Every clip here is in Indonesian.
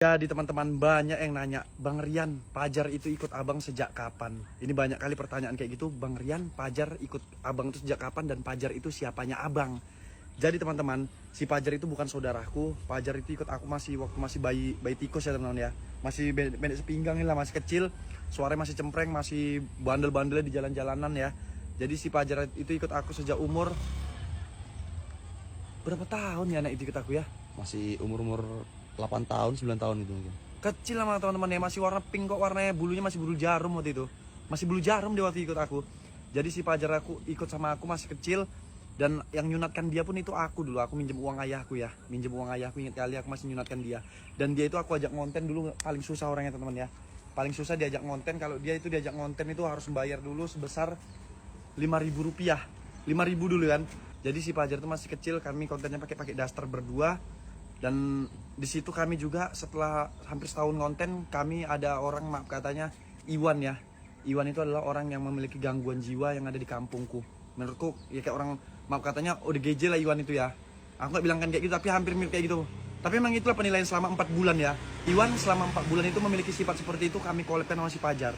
Jadi teman-teman, banyak yang nanya, Bang Rian, Pajar itu ikut abang sejak kapan? Ini banyak kali pertanyaan kayak gitu, Bang Rian, Pajar ikut abang itu sejak kapan dan Pajar itu siapanya abang? Jadi teman-teman, si Pajar itu bukan saudaraku. Pajar itu ikut aku waktu masih bayi tikus ya teman-teman ya. Masih pendek sepinggang lah, masih kecil, suaranya masih cempreng, masih bandel-bandelnya di jalan-jalanan ya. Jadi si Pajar itu ikut aku sejak umur berapa tahun ya anak itu ikut aku ya? Masih umur-umur 8 tahun, 9 tahun gitu mungkin. Kecil sama teman-teman ya, masih warna pink kok, warnanya bulunya masih bulu jarum waktu itu. Masih bulu jarum dia waktu ikut aku. Jadi si Pajar aku ikut sama aku masih kecil, dan yang nyunatkan dia pun itu aku dulu. Aku minjem uang ayahku ya, minjem uang ayahku, ingat kali aku masih nyunatkan dia. Dan dia itu aku ajak ngonten dulu, paling susah orangnya teman-teman ya. Paling susah diajak ngonten. Kalau dia itu diajak ngonten itu harus membayar dulu sebesar 5.000 rupiah, 5.000 dulu kan. Jadi si Pajar itu masih kecil, kami kontennya pakai daster berdua. Dan di situ kami juga setelah hampir setahun konten, kami ada orang, maaf katanya, Iwan ya. Iwan itu adalah orang yang memiliki gangguan jiwa yang ada di kampungku. Menurutku ya kayak orang, maaf katanya, ODGJ lah Iwan itu ya. Aku nggak bilangkan kayak gitu, tapi hampir mirip kayak gitu. Tapi memang itulah penilaian selama 4 bulan ya. Iwan selama 4 bulan itu memiliki sifat seperti itu, kami collabkan sama si Pajar.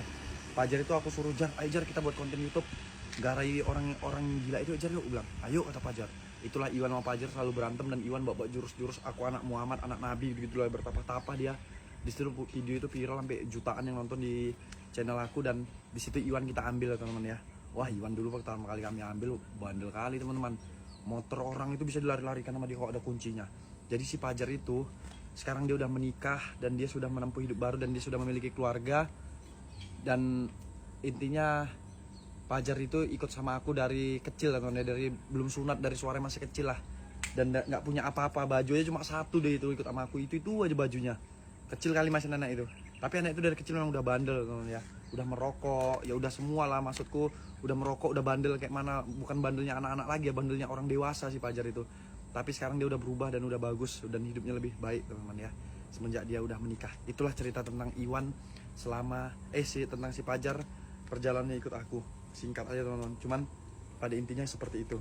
Pajar itu aku suruh, Jar, ayo Jar kita buat konten YouTube. Garai orang gila itu, Jar yuk, bilang. Ayo kata Pajar. Itulah Iwan sama Pajar selalu berantem, dan Iwan bawa jurus-jurus aku anak Muhammad, anak Nabi gitu lah, bertapah-tapah dia. Di situ video itu viral sampai jutaan yang nonton di channel aku, dan di situ Iwan kita ambil ya teman-teman ya. Wah, Iwan dulu pertama kali kami ambil bandel kali teman-teman. Motor orang itu bisa dilari-larikan sama dia kalau ada kuncinya. Jadi si Pajar itu sekarang dia udah menikah dan dia sudah menempuh hidup baru dan dia sudah memiliki keluarga. Dan intinya Pajar itu ikut sama aku dari kecil teman-teman, dari belum sunat, dari suara masih kecil lah. Dan nggak punya apa-apa, bajunya cuma satu deh itu, ikut sama aku itu aja bajunya. Kecil kali masih anak itu. Tapi anak itu dari kecil memang udah bandel teman-teman ya. Udah merokok, ya udah semua lah, maksudku udah merokok, udah bandel kayak mana, bukan bandelnya anak-anak lagi ya, bandelnya orang dewasa si Pajar itu. Tapi sekarang dia udah berubah dan udah bagus dan hidupnya lebih baik teman-teman ya. Semenjak dia udah menikah. Itulah cerita tentang Iwan selama tentang si Pajar perjalanannya ikut aku. Singkat aja teman-teman, cuman pada intinya seperti itu.